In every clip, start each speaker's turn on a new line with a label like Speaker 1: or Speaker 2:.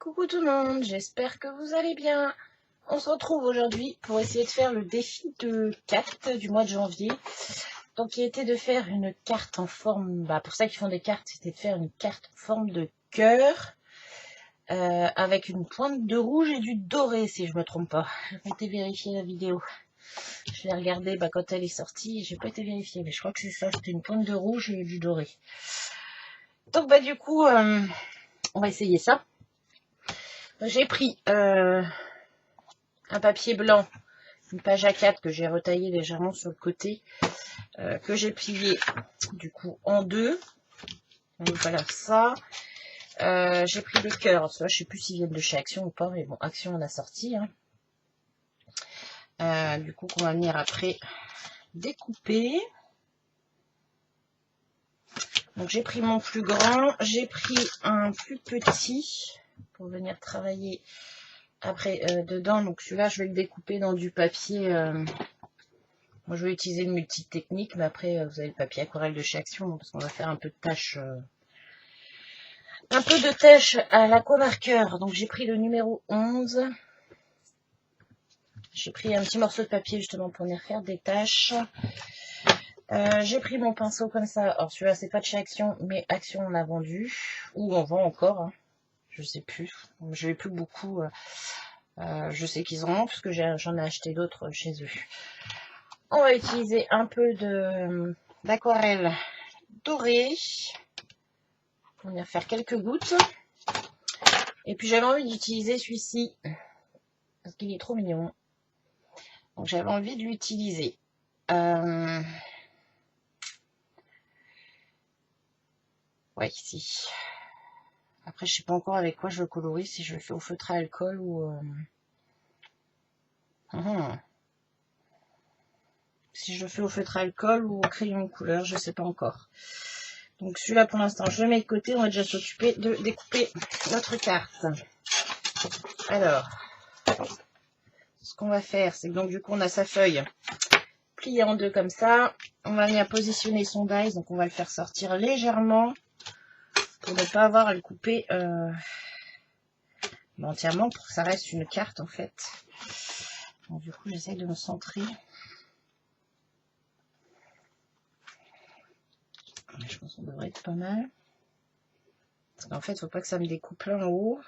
Speaker 1: Coucou tout le monde, j'espère que vous allez bien. On se retrouve aujourd'hui pour essayer de faire le défi de 4 du mois de janvier. Donc qui était de faire une carte en forme, pour ça qu'ils font des cartes, c'était de faire une carte en forme de cœur avec une pointe de rouge et du doré si je me trompe pas. J'ai pas été vérifier la vidéo. Je l'ai regardée quand elle est sortie et j'ai pas été vérifier, mais je crois que c'est ça, c'était une pointe de rouge et du doré. Donc du coup, on va essayer ça. J'ai pris un papier blanc, une page A4 que j'ai retaillé légèrement sur le côté, que j'ai plié du coup en deux. Donc voilà ça. J'ai pris des cœurs, ça, je sais plus s'ils viennent de chez Action ou pas, mais bon, Action on a sorti. Du coup qu'on va venir après découper. Donc j'ai pris mon plus grand, j'ai pris un plus petit pour venir travailler après dedans. Donc celui-là je vais le découper dans du papier. Moi je vais utiliser une multi-technique, mais après vous avez le papier aquarelle de chez Action, parce qu'on va faire un peu de tâches. Un peu de tâche à l'aquamarqueur. Donc j'ai pris le numéro 11. J'ai pris un petit morceau de papier justement pour venir faire des tâches. J'ai pris mon pinceau comme ça. Alors celui-là c'est pas de chez Action, mais Action on a vendu. Ou on vend encore. Je sais plus. Je n'ai plus beaucoup. Je sais qu'ils en ont parce que j'en ai acheté d'autres chez eux. On va utiliser un peu d'aquarelle dorée. On va venir faire quelques gouttes. Et puis j'avais envie d'utiliser celui-ci parce qu'il est trop mignon. Donc j'avais envie de l'utiliser. Ouais, ici. Après, je sais pas encore avec quoi je le colorise, si je le fais au feutre à alcool ou... Si je le fais au feutre à alcool ou au crayon de couleur, je sais pas encore. Donc celui-là, pour l'instant, je le mets de côté. On va déjà s'occuper de découper notre carte. Alors, ce qu'on va faire, c'est que donc du coup, on a sa feuille pliée en deux comme ça. On va venir positionner son dice, donc on va le faire sortir légèrement pour ne pas avoir à le couper entièrement, pour que ça reste une carte en fait. Donc du coup, j'essaie de me centrer. Je pense qu'on devrait être pas mal. Parce qu'en fait, il ne faut pas que ça me découpe là en haut.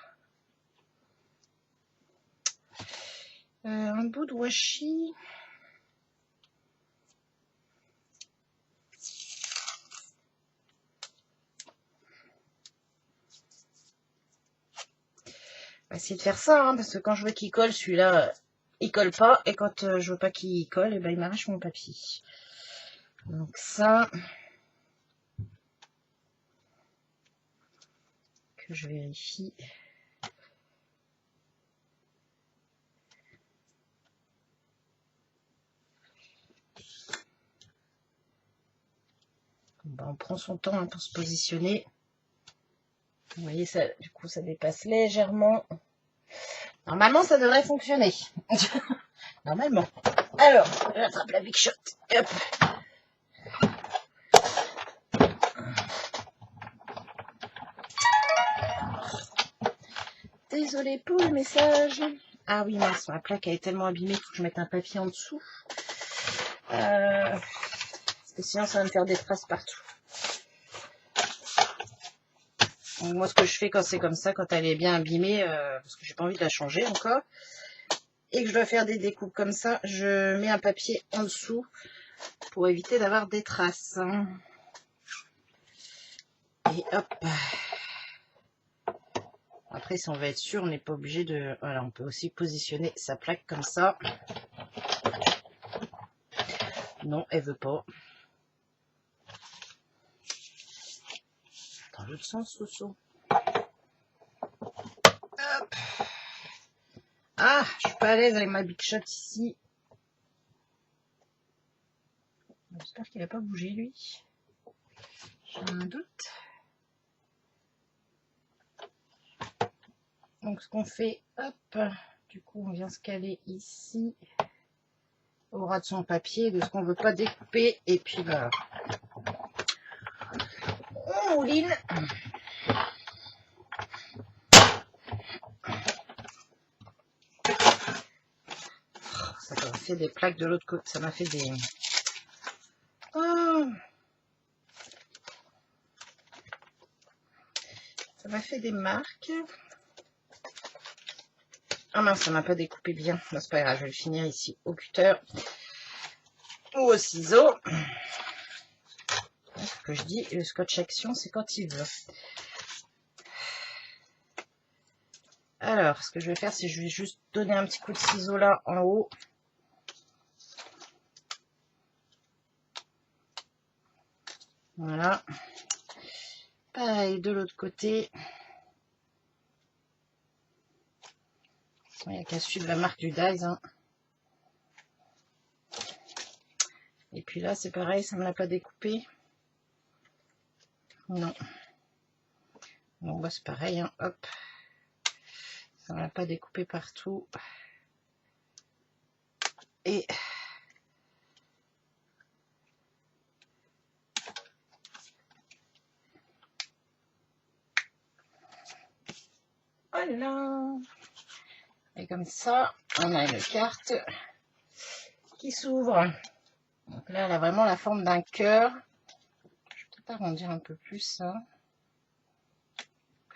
Speaker 1: Un bout de washi. On va essayer de faire ça, parce que quand je veux qu'il colle, celui-là, il colle pas. Et quand je veux pas qu'il colle, il m'arrache mon papier. Donc ça, que je vérifie. On prend son temps pour se positionner. Vous voyez, ça, du coup, ça dépasse légèrement. Normalement, ça devrait fonctionner. Normalement. Alors, j'attrape la Big Shot. Hop. Désolée pour le message. Ah oui, mince, ma plaque elle est tellement abîmée qu'il faut que je mette un papier en dessous. Parce que sinon, ça va me faire des traces partout. Donc, moi, ce que je fais quand c'est comme ça, quand elle est bien abîmée, parce que j'ai pas envie de la changer encore, et que je dois faire des découpes comme ça, je mets un papier en dessous pour éviter d'avoir des traces. Et hop. Après, si on veut être sûr, on n'est pas obligé de... Voilà, on peut aussi positionner sa plaque comme ça. Non, elle veut pas. Dans l'autre sens, Soso. Hop. Ah, je suis pas à l'aise avec ma Big Shot ici. J'espère qu'il n'a pas bougé, lui. J'ai un doute. Donc, ce qu'on fait, hop, du coup, on vient se caler ici, au ras de son papier, de ce qu'on ne veut pas découper. Et puis, voilà. On mouline. fait des plaques de l'autre côté. Ça m'a fait des... Oh, ça m'a fait des marques. Ah mince, ça m'a pas découpé bien. Bon, c'est pas grave, je vais le finir ici au cutter ou au ciseau. Ce que je dis, le scotch action, c'est quand il veut. Alors, ce que je vais faire, c'est que je vais juste donner un petit coup de ciseau là en haut. Voilà. Pareil de l'autre côté. Il n'y a qu'à suivre la marque du Dies. Hein. Et puis là, c'est pareil, ça ne me l'a pas découpé. Non. Bon, bah, c'est pareil. Hein. Hop. Ça ne me l'a pas découpé partout. Et... voilà. Et comme ça, on a une carte qui s'ouvre. Donc là, elle a vraiment la forme d'un cœur. Je vais peut-être arrondir un peu plus ça.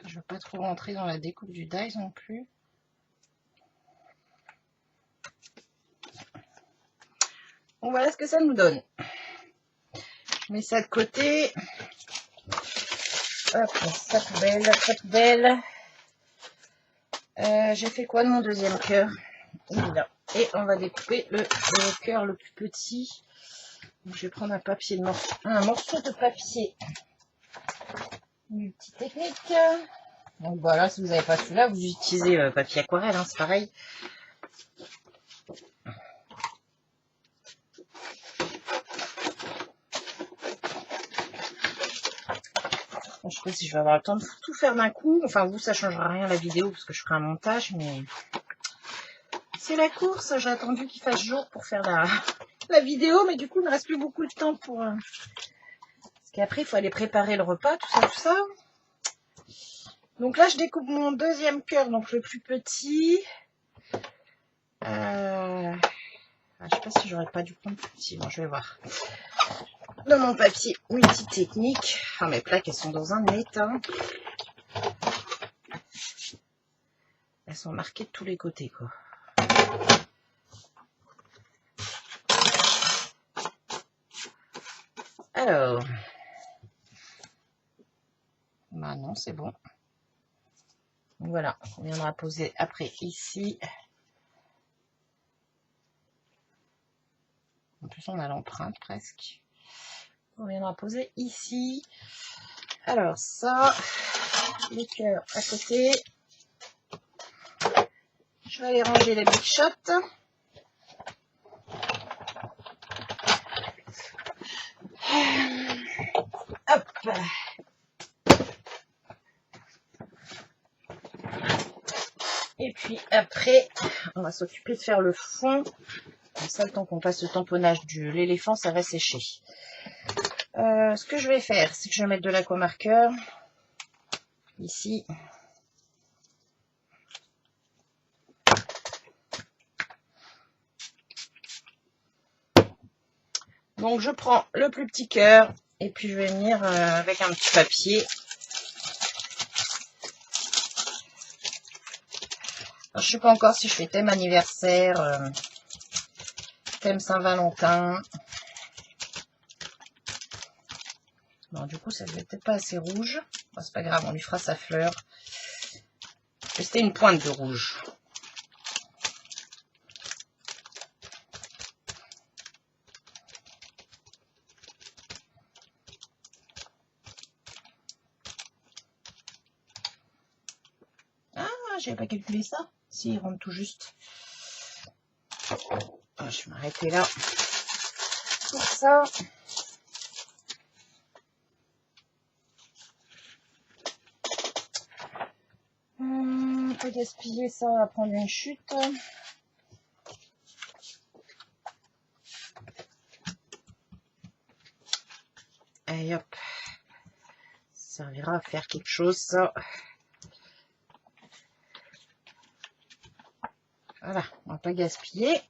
Speaker 1: Je ne veux pas trop rentrer dans la découpe du Dies non plus. Donc voilà ce que ça nous donne. Je mets ça de côté. Hop, sa poubelle, sa poubelle. J'ai fait quoi de mon deuxième cœur? Là. Et on va découper le cœur le plus petit. Donc, je vais prendre un morceau de papier multitechnique. Donc voilà, si vous n'avez pas celui-là, vous utilisez papier aquarelle, hein, c'est pareil. Bon, je sais pas si je vais avoir le temps de tout faire d'un coup. Enfin, vous, ça ne changera rien la vidéo parce que je ferai un montage, mais c'est la course. J'ai attendu qu'il fasse jour pour faire la vidéo, mais du coup, il ne reste plus beaucoup de temps pour... Parce qu'après, il faut aller préparer le repas, tout ça, tout ça. Donc là, je découpe mon deuxième cœur, donc le plus petit. Je sais pas si j'aurais pas dû prendre plus petit. Bon, je vais voir. Dans mon papier multitechnique. Ah, mes plaques, elles sont dans un état. Elles sont marquées de tous les côtés, quoi. Alors. Bah non, c'est bon. Voilà, on viendra poser après ici. En plus, on a l'empreinte presque. On viendra poser ici. Alors, ça, les cœurs à côté. Je vais aller ranger les big shots. Hop. Et puis après, on va s'occuper de faire le fond. Comme ça, le temps qu'on passe le tamponnage de l'éléphant, ça va sécher. Ce que je vais faire, c'est que je vais mettre de l'aquamarqueur ici. Donc je prends le plus petit cœur et puis je vais venir avec un petit papier. Alors, je ne sais pas encore si je fais thème anniversaire, thème Saint-Valentin. Bon, du coup, ça ne devait peut-être pas assez rouge. Bon, c'est pas grave, on lui fera sa fleur. C'était une pointe de rouge. Ah, j'avais pas calculé ça. Si, il rentre tout juste. Ah, je vais m'arrêter là. Pour ça. Pas gaspiller ça, on va prendre une chute. Et hop. Ça servira à faire quelque chose, ça. Voilà, on va pas gaspiller.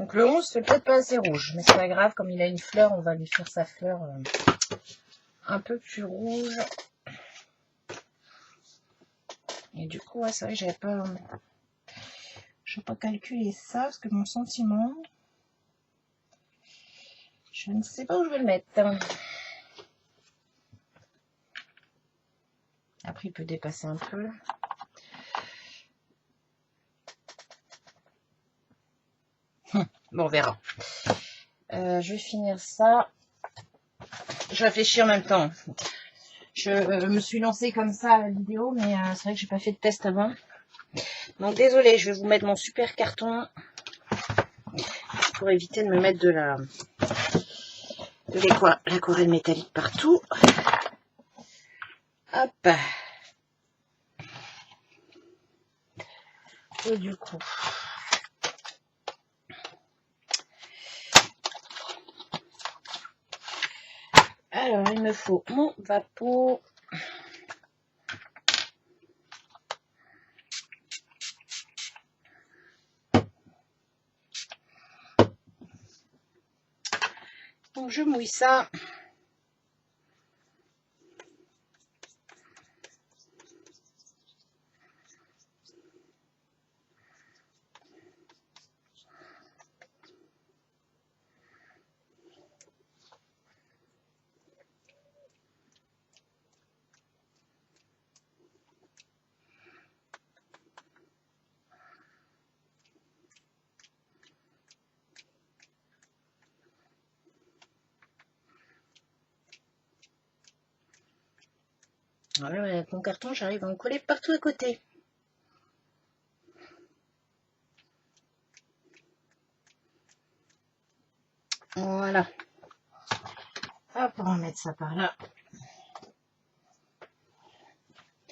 Speaker 1: Donc le 11 fait peut-être pas assez rouge, mais c'est pas grave, comme il a une fleur, on va lui faire sa fleur un peu plus rouge. Et du coup, ouais, c'est vrai que je n'ai pas calculé ça, parce que mon sentiment, je ne sais pas où je vais le mettre. Après, il peut dépasser un peu. Bon, on verra. Je vais finir ça. Je réfléchis en même temps. Je me suis lancée comme ça à la vidéo, mais c'est vrai que j'ai pas fait de test avant. Donc désolée, je vais vous mettre mon super carton pour éviter de me mettre de l'aquarelle métallique partout. Hop. Et du coup, alors il me faut mon vapeau. Donc je mouille ça. Voilà, avec mon carton, j'arrive à en coller partout à côté. Voilà. Hop, on va mettre ça par là.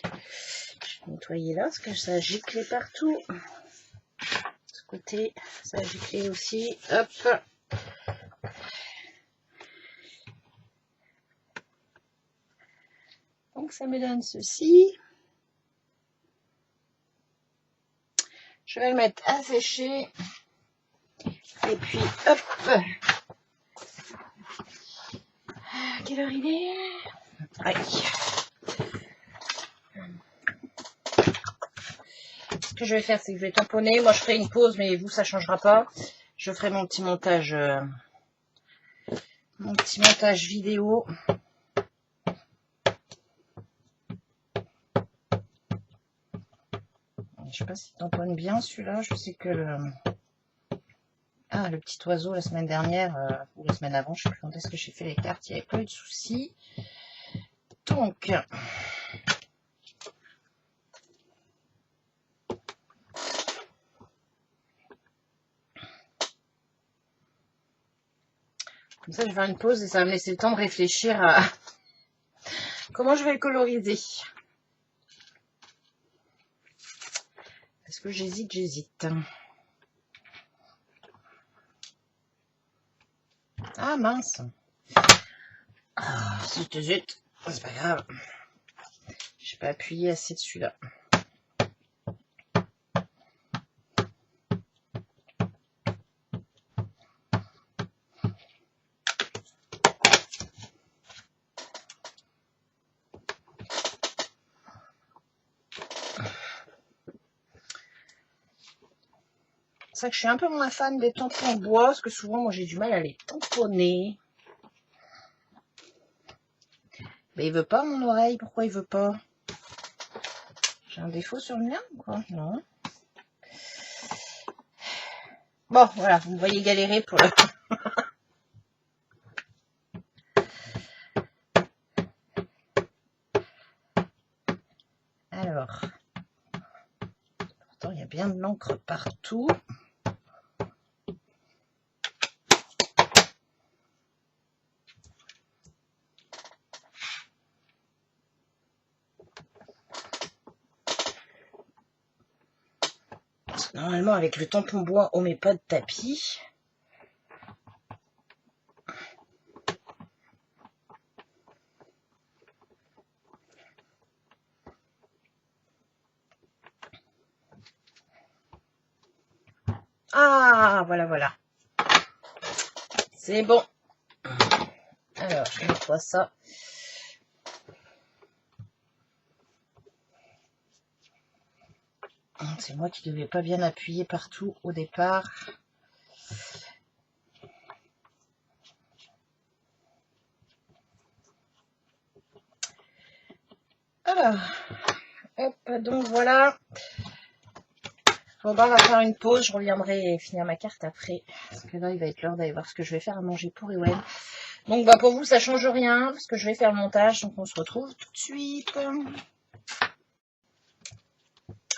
Speaker 1: Je vais nettoyer là, parce que ça a giclé partout. De ce côté, ça a giclé aussi. Hop. Donc ça me donne ceci. Je vais le mettre à sécher. Et puis, hop. Quelle heure il est? Aïe. Ce que je vais faire, c'est que je vais tamponner. Moi, je ferai une pause, mais vous, ça changera pas. Je ferai mon petit montage vidéo. Je sais pas s'il tamponne bien celui-là. Je sais que le petit oiseau la semaine dernière ou la semaine avant, je sais plus quand est-ce que j'ai fait les cartes, il n'y avait pas eu de soucis. Donc, comme ça, je vais faire une pause et ça va me laisser le temps de réfléchir à comment je vais le coloriser. Parce que j'hésite. Ah mince. Ah, zut. C'est pas grave. J'ai pas appuyé assez dessus là. C'est vrai que je suis un peu moins fan des tampons en bois, parce que souvent, moi, j'ai du mal à les tamponner. Mais il veut pas, mon oreille. Pourquoi il veut pas? J'ai un défaut sur le mien ou quoi? Non. Bon, voilà, vous me voyez galérer pour le... Alors, pourtant, il y a bien de l'encre partout. Normalement, avec le tampon bois, on met pas de tapis. Ah, voilà. C'est bon. Alors, je nettoie ça. C'est moi qui ne devais pas bien appuyer partout au départ. Alors, hop, donc voilà. Bon, bah, on va faire une pause. Je reviendrai finir ma carte après. Parce que là, il va être l'heure d'aller voir ce que je vais faire à manger pour Ewen. Donc, bah, pour vous, ça change rien. Parce que je vais faire le montage. Donc, on se retrouve tout de suite.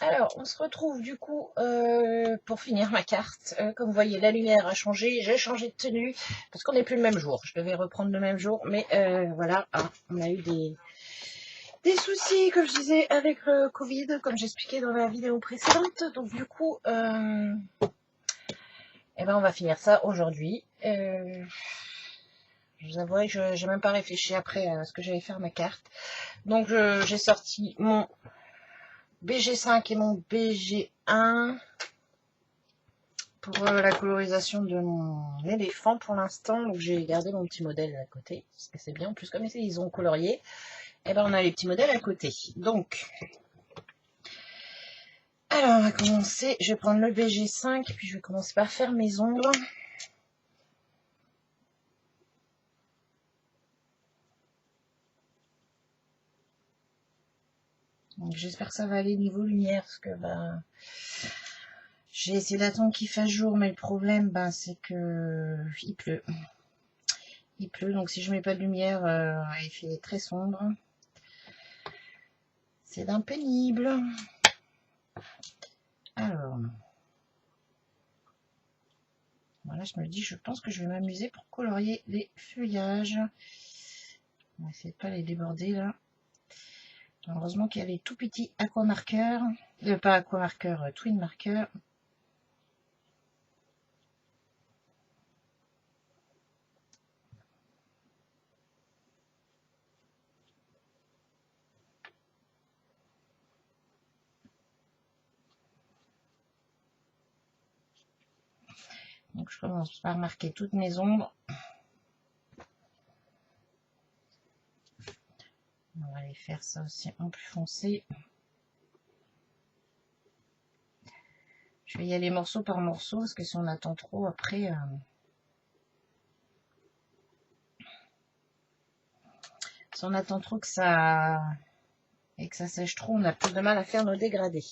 Speaker 1: Alors, on se retrouve du coup pour finir ma carte. Comme vous voyez, la lumière a changé. J'ai changé de tenue parce qu'on n'est plus le même jour. Je devais reprendre le même jour. Mais voilà, on a eu des soucis, comme je disais, avec le Covid, comme j'expliquais dans la vidéo précédente. Donc du coup, eh ben, on va finir ça aujourd'hui. Je vous avoue que je n'ai même pas réfléchi après à ce que j'allais faire ma carte. Donc j'ai sorti mon BG5 et mon BG1 pour la colorisation de mon éléphant pour l'instant. Donc j'ai gardé mon petit modèle à côté, parce que c'est bien. En plus, comme ils ont colorié, eh ben, on a les petits modèles à côté. Donc, alors on va commencer. Je vais prendre le BG5, puis je vais commencer par faire mes ongles. J'espère que ça va aller niveau lumière, parce que bah, j'ai essayé d'attendre qu'il fasse jour, mais le problème, bah, c'est que il pleut. Il pleut, donc si je mets pas de lumière, il fait très sombre. C'est d'un pénible. Alors, voilà, je me dis, je pense que je vais m'amuser pour colorier les feuillages. On va essayer de pas les déborder là. Heureusement qu'il y a les tout petits aquamarqueurs, pas aquamarqueurs, twin marqueurs. Donc je commence par marquer toutes mes ombres. On va aller faire ça aussi en plus foncé. Je vais y aller morceau par morceau parce que si on attend trop après, si on attend trop que ça sèche trop, on a plus de mal à faire nos dégradés.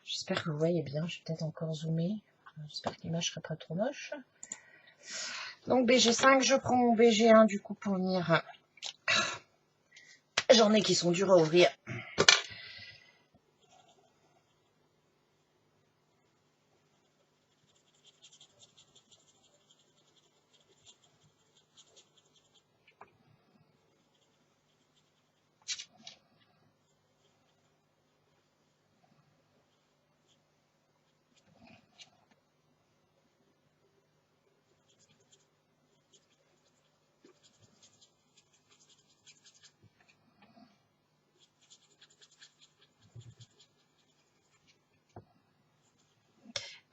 Speaker 1: J'espère que vous voyez bien. Je vais peut-être encore zoomer. J'espère que l'image sera pas trop moche. Donc BG5, je prends mon BG1 du coup pour venir. J'en ai qui sont durs à ouvrir.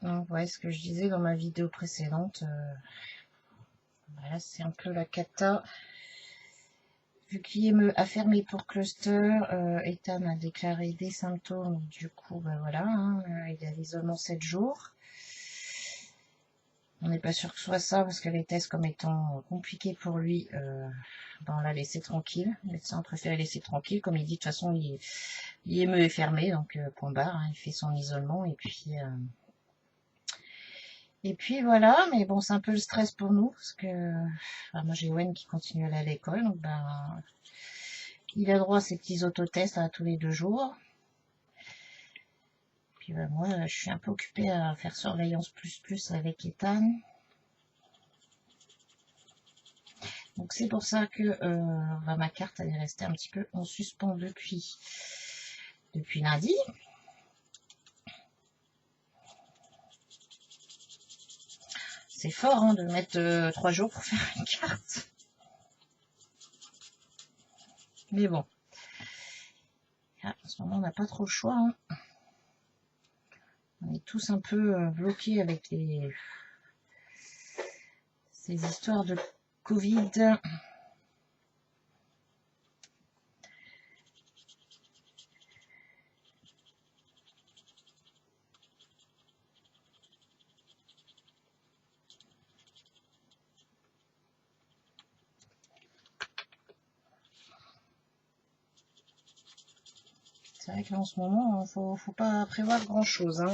Speaker 1: Donc ouais, ce que je disais dans ma vidéo précédente, voilà, c'est un peu la cata. Vu qu'IME a fermé pour cluster, Ethan a déclaré des symptômes, du coup, ben voilà, hein, il a l'isolement 7 jours. On n'est pas sûr que ce soit ça, parce que les tests comme étant compliqués pour lui, ben on l'a laissé tranquille. Le médecin a préféré laisser tranquille, comme il dit, de toute façon, l'IME est fermé, donc point barre, hein, il fait son isolement, et puis voilà, mais bon, c'est un peu le stress pour nous, parce que ben, moi j'ai Wen qui continue à aller à l'école, donc ben il a droit à ses petits autotests là, tous les 2 jours. Puis ben, moi, je suis un peu occupée à faire surveillance plus avec Ethan. Donc c'est pour ça que ben, ma carte elle est restée un petit peu en suspens depuis lundi. C'est fort hein, de mettre 3 jours pour faire une carte. Mais bon. Ah, en ce moment, on n'a pas trop le choix. Hein. On est tous un peu bloqués avec ces histoires de Covid. C'est vrai qu'en ce moment, faut pas prévoir grand chose. Hein.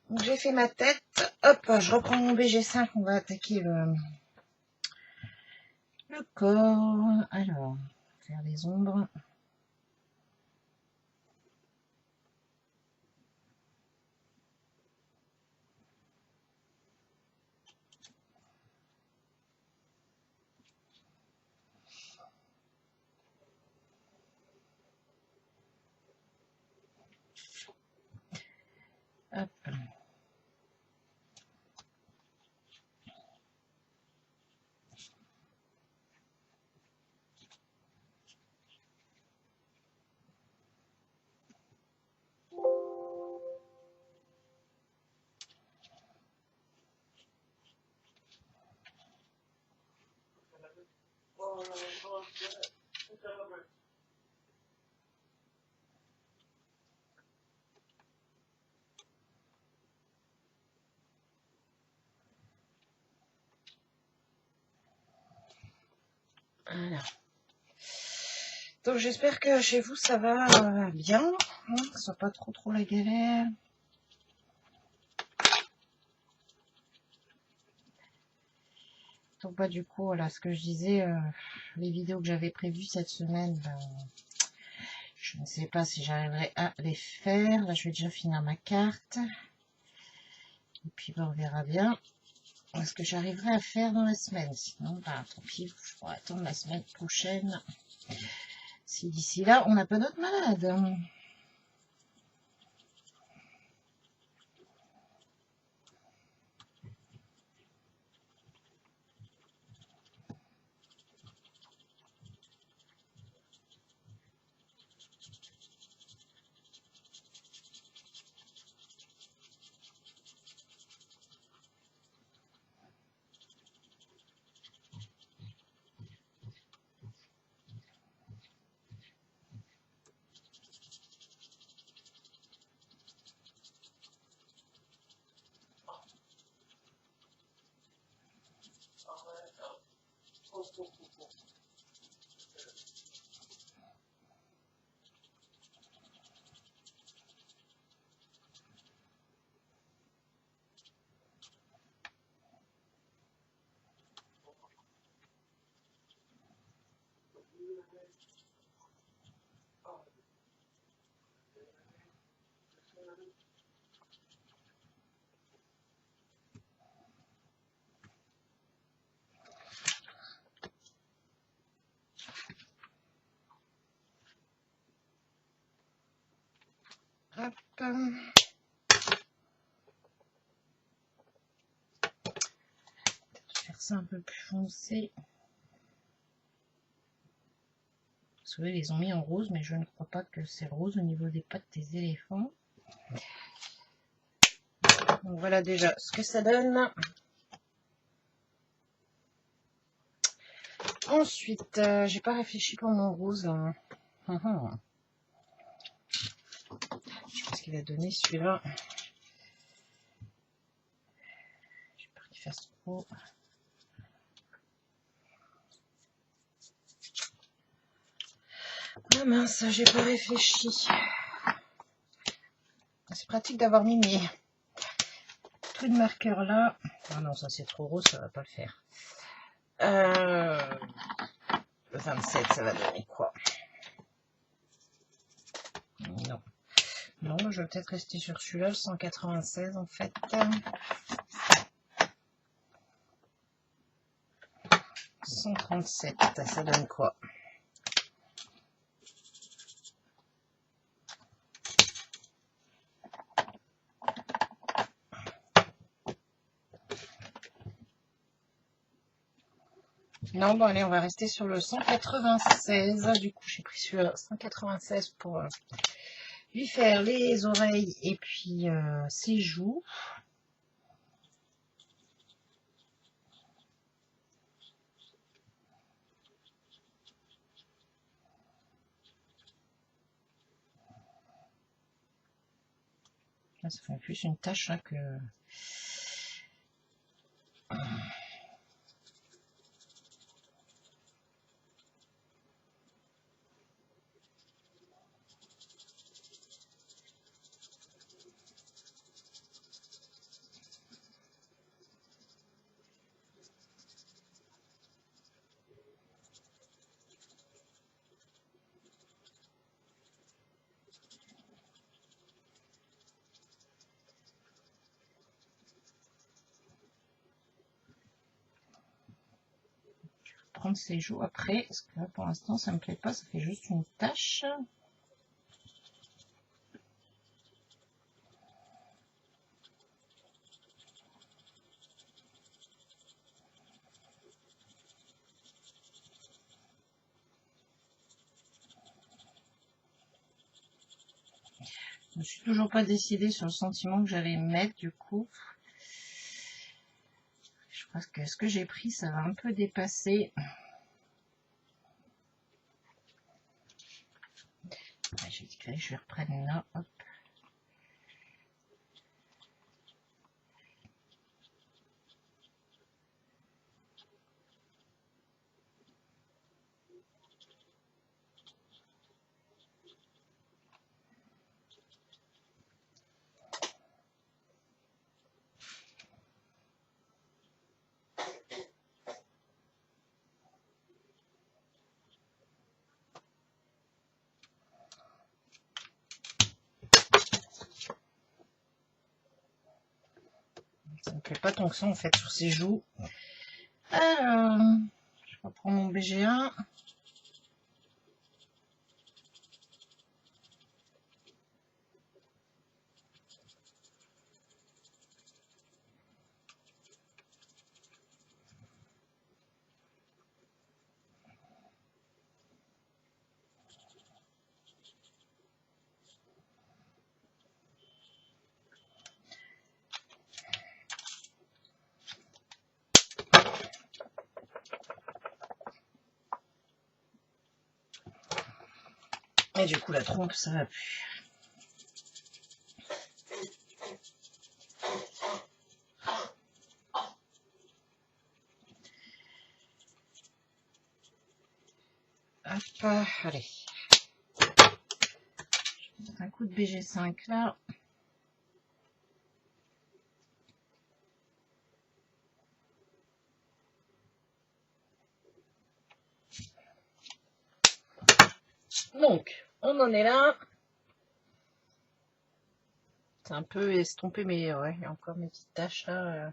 Speaker 1: Donc j'ai fait ma tête. Hop, je reprends mon BG5. On va attaquer le corps. Alors, faire les ombres. Hop. Voilà. Donc j'espère que chez vous ça va bien, hein, que ce soit pas trop la galère. Donc bah du coup voilà ce que je disais, les vidéos que j'avais prévues cette semaine, ben, je ne sais pas si j'arriverai à les faire. Là je vais déjà finir ma carte. Et puis ben, on verra bien ce que j'arriverai à faire dans la semaine. Sinon bah tant pis, je pourrais attendre la semaine prochaine. Si d'ici là on n'a pas d'autres malades. Hop. Je vais faire ça un peu plus foncé. Parce que ils les ont mis en rose, mais je ne crois pas que c'est rose au niveau des pattes des éléphants. Donc voilà déjà ce que ça donne. Ensuite, j'ai pas réfléchi pour mon rose. Je sais pas ce qu'il va donner celui-là. J'ai peur qu'il fasse trop. Ah mince, j'ai pas réfléchi. C'est pratique d'avoir mis mes trucs de marqueur là. Ah non, ça c'est trop rose, ça va pas le faire. Le 27, ça va donner quoi? Non. Non, je vais peut-être rester sur celui-là, le 196 en fait. 137, ça donne quoi? Non, bon allez, on va rester sur le 196. Du coup, j'ai pris sur 196 pour lui faire les oreilles et puis ses joues. Là, ça fait plus une tache hein, que... prendre ses joues après, parce que là pour l'instant ça me plaît pas, ça fait juste une tache. Je me suis toujours pas décidée sur le sentiment que j'allais mettre du coup. Je pense que ce que j'ai pris ça va un peu dépasser. Je vais reprendre là, hop. Ça me plaît pas tant que ça en fait sur ses joues. Alors, je reprends mon BG1. Et du coup la trompe ça va plus. Hop, allez. Je vais mettre un coup de BG5 là. Donc, on en est là. C'est un peu estompé, mais ouais, il y a encore mes petites taches là.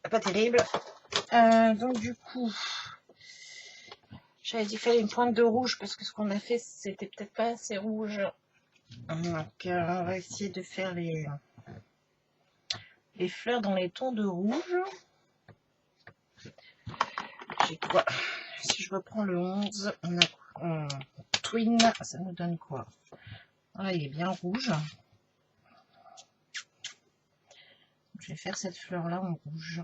Speaker 1: Pas terrible. Donc du coup, j'avais dit qu'il fallait une pointe de rouge parce que ce qu'on a fait, c'était peut-être pas assez rouge. Donc on va essayer de faire les fleurs dans les tons de rouge. J'ai quoi? Si je reprends le 11, on a Twin, ça nous donne quoi? Voilà, il est bien rouge. Je vais faire cette fleur là en rouge.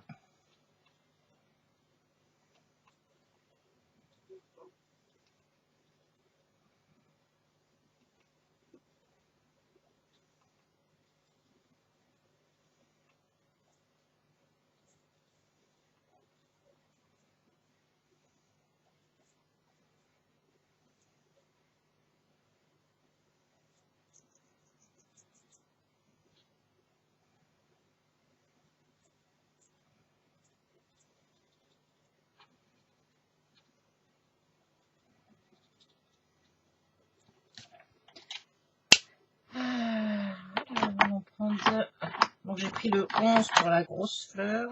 Speaker 1: Donc j'ai pris le 11 pour la grosse fleur,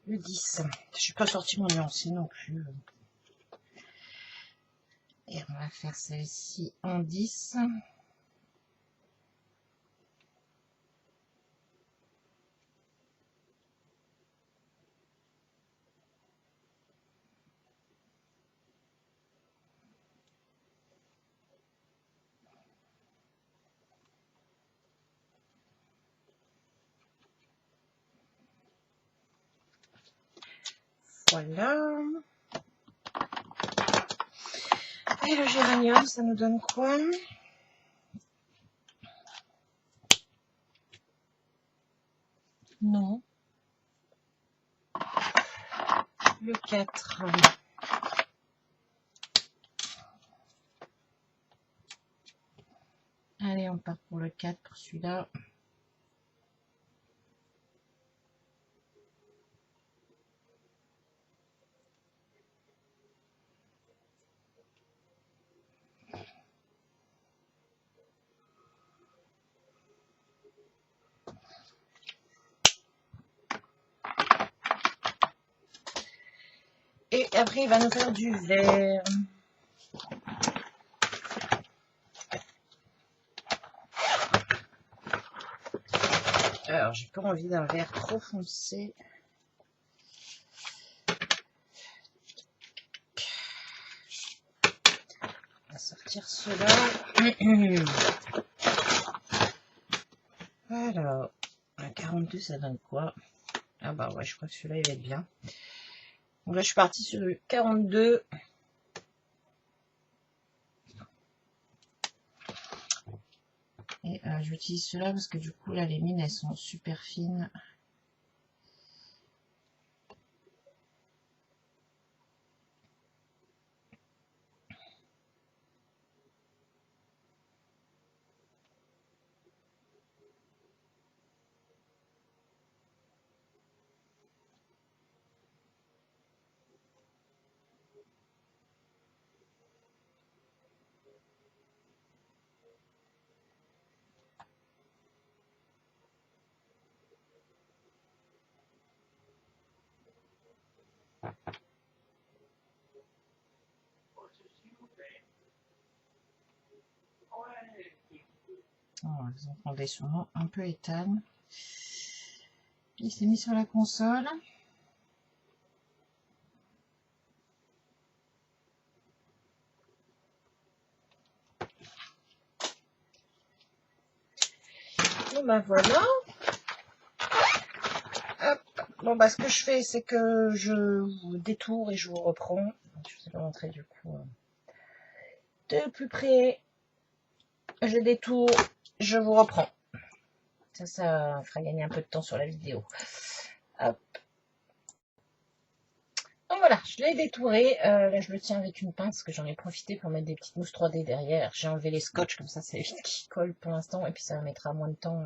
Speaker 1: le 10. Je suis pas sorti mon nuancier non plus. Et on va faire celle-ci en 10. Voilà. Et le géranium, ça nous donne quoi? Non. Le 4. Allez, on part pour le 4 pour celui-là. Et après, il va nous faire du vert. Alors, j'ai pas envie d'un vert trop foncé. On va sortir cela. Alors, un 42, ça donne quoi? Ah bah ouais, je crois que celui-là, il va être bien. Donc là, je suis partie sur le 42. Et j'utilise cela parce que du coup, là, les mines, elles sont super fines. Ils ont prendre des sons un peu étane. Il s'est mis sur la console. Bon bah voilà. Hop. Bon bah ce que je fais, c'est que je vous détourne et je vous reprends. Je vous ai montré du coup de plus près. Je détourne, je vous reprends. Ça fera gagner un peu de temps sur la vidéo. Hop. Donc voilà, je l'ai détouré. Là, je le tiens avec une pince, parce que j'en ai profité pour mettre des petites mousses 3D derrière. J'ai enlevé les scotch, comme ça, ça évite qu'ils collent pour l'instant. Et puis, ça mettra moins de temps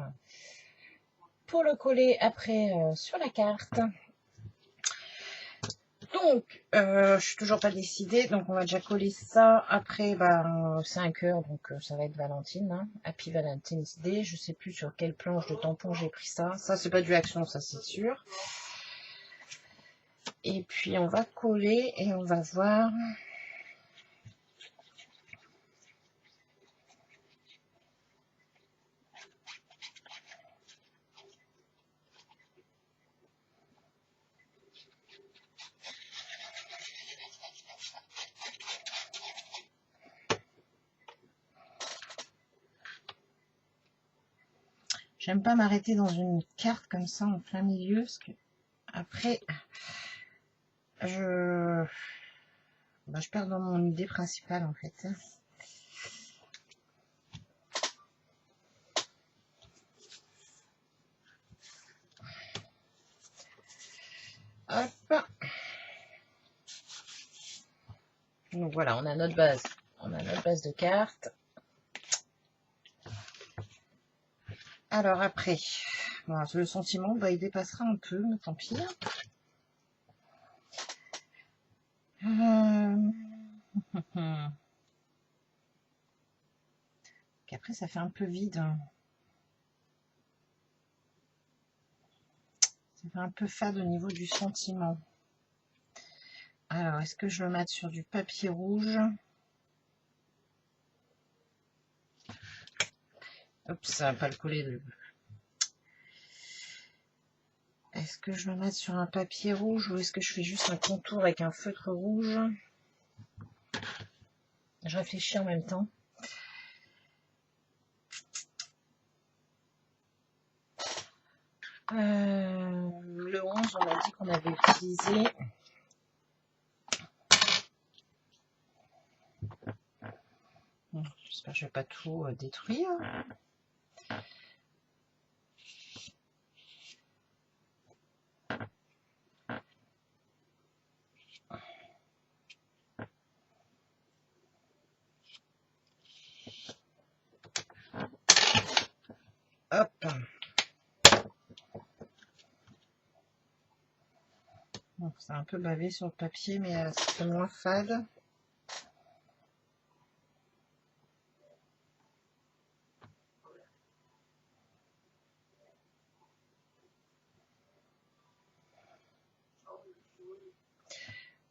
Speaker 1: pour le coller après sur la carte. Donc, je suis toujours pas décidée. Donc, on va déjà coller ça. Après, c'est un cœur, donc ça va être Valentine. Hein. Happy Valentine's Day. Je sais plus sur quelle planche de tampon j'ai pris ça. Ça, c'est pas du Action, ça, c'est sûr. Et puis, on va coller et on va voir... J'aime pas m'arrêter dans une carte comme ça en plein milieu, parce que après, je perds dans mon idée principale en fait. Hop. Donc voilà, on a notre base. On a notre base de cartes. Alors après, bon, le sentiment, il dépassera un peu, mais tant pis. Après, ça fait un peu vide. Ça fait un peu fade au niveau du sentiment. Alors, est-ce que je le mets sur du papier rouge? Hop, ça va pas le coller. Est-ce que je le mets sur un papier rouge ou est-ce que je fais juste un contour avec un feutre rouge? Je réfléchis en même temps. Le 11, on a dit qu'on avait utilisé. J'espère que je ne vais pas tout détruire. Hop. Bon, c'est un peu bavé sur le papier, mais c'est moins fade.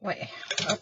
Speaker 1: Ouais, hop.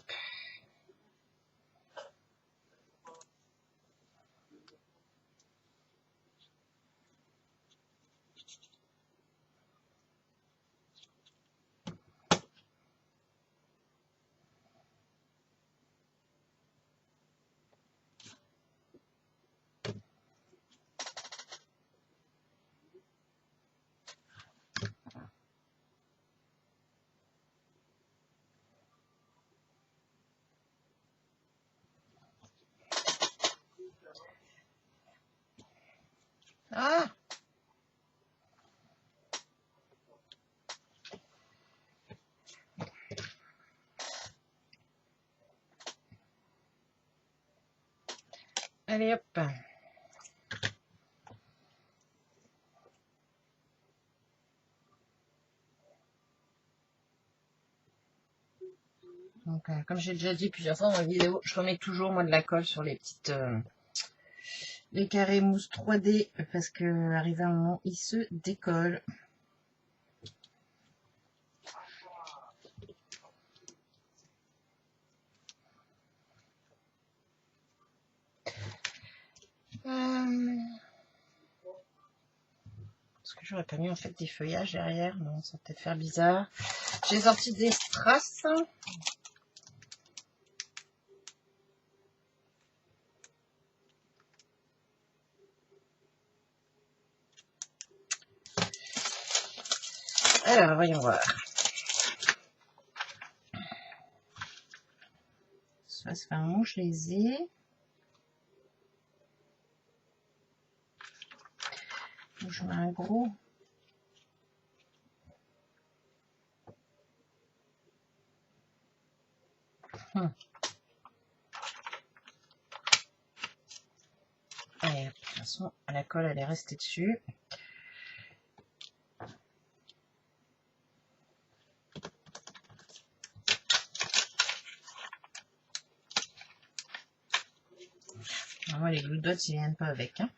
Speaker 1: Ah! Allez, hop. Donc, comme j'ai déjà dit plusieurs fois dans la vidéo, je remets toujours moi de la colle sur les petites les carrés mousse 3D parce que arrivé à un moment, ils se décollent. Est-ce que j'aurais pas mis en fait des feuillages derrière? Non, ça va peut-être faire bizarre. J'ai sorti des strass. Alors, voyons voir. Ça se fait un mouche les ai. Je mets un gros. Allez, de toute façon, la colle, elle est restée dessus. Alors, moi, les glue dots, ils viennent pas avec. Hein.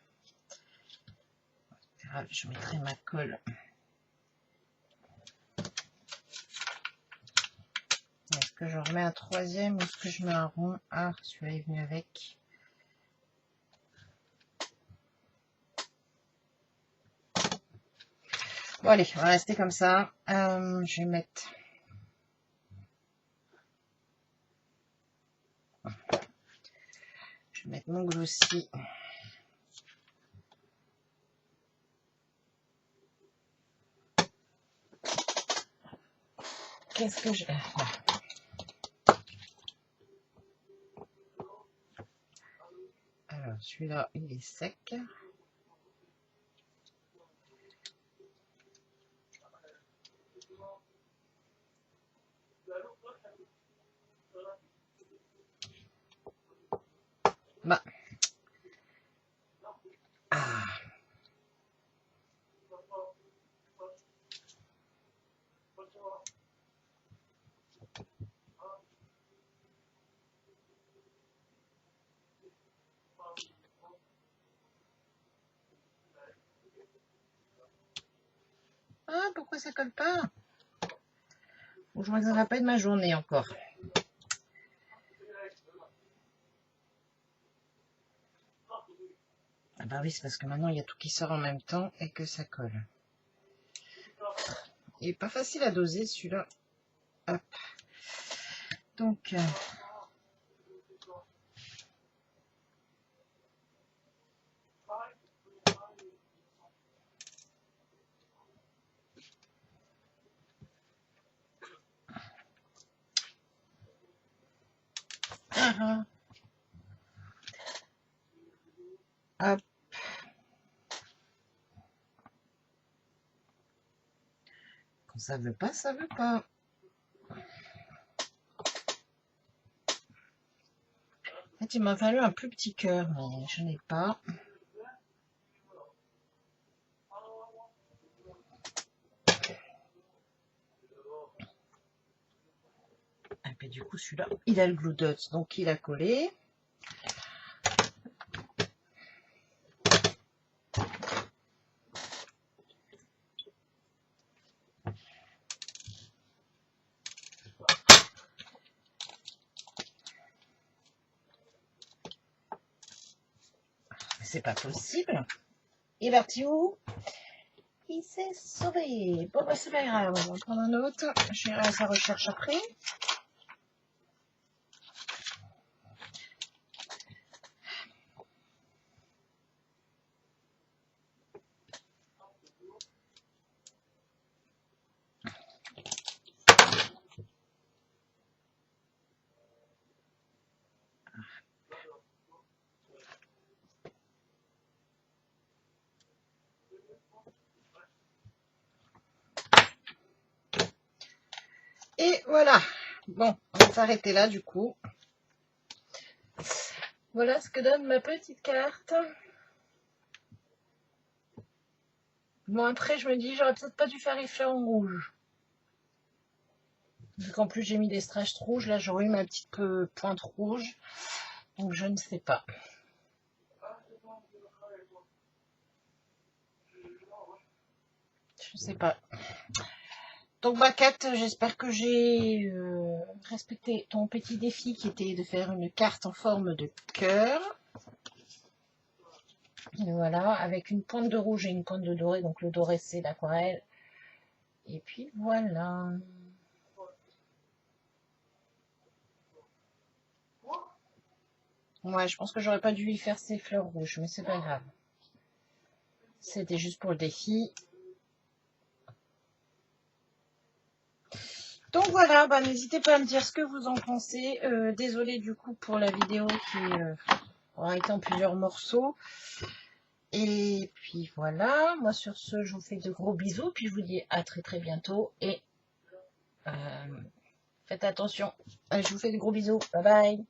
Speaker 1: Je mettrai ma colle. Est-ce que je remets un troisième ou est-ce que je mets un rond? Ah, celui-là est venu avec. Bon, allez, on va rester comme ça. Je vais mettre... Je vais mettre mon glossy. Qu'est-ce que je... Alors, celui-là, il est sec. Bah. Ah. Ah, pourquoi ça colle pas? Je ne me pas de ma journée encore. Ah bah oui, c'est parce que maintenant il y a tout qui sort en même temps et que ça colle. Il est pas facile à doser celui-là. Hop. Donc, hop. Quand ça veut pas, ça veut pas. En fait, il m'a fallu un plus petit cœur, mais je n'ai pas. Et du coup, celui-là, il a le Glue Dots, donc il a collé. C'est pas possible. Il est parti où? Il s'est sauvé. Bon, bah, c'est pas grave. On va en prendre un autre. J'irai à sa recherche après. Et voilà. Bon, on va s'arrêter là du coup. Voilà ce que donne ma petite carte. Bon, après, je me dis, j'aurais peut-être pas dû faire effet en rouge. Vu qu'en plus, j'ai mis des strass rouges. Là, j'aurais eu ma petite pointe rouge. Donc, je ne sais pas. Je sais pas. Donc, ma Kat, j'espère que j'ai respecté ton petit défi qui était de faire une carte en forme de cœur. Voilà, avec une pointe de rouge et une pointe de doré. Donc, le doré, c'est l'aquarelle. Et puis, voilà. Ouais, je pense que j'aurais pas dû y faire ces fleurs rouges, mais c'est pas grave. C'était juste pour le défi. Donc voilà, bah, n'hésitez pas à me dire ce que vous en pensez. Désolée du coup pour la vidéo qui aura été en plusieurs morceaux. Et puis voilà, moi sur ce, je vous fais de gros bisous. Puis je vous dis à très très bientôt. Et faites attention. Je vous fais de gros bisous. Bye bye.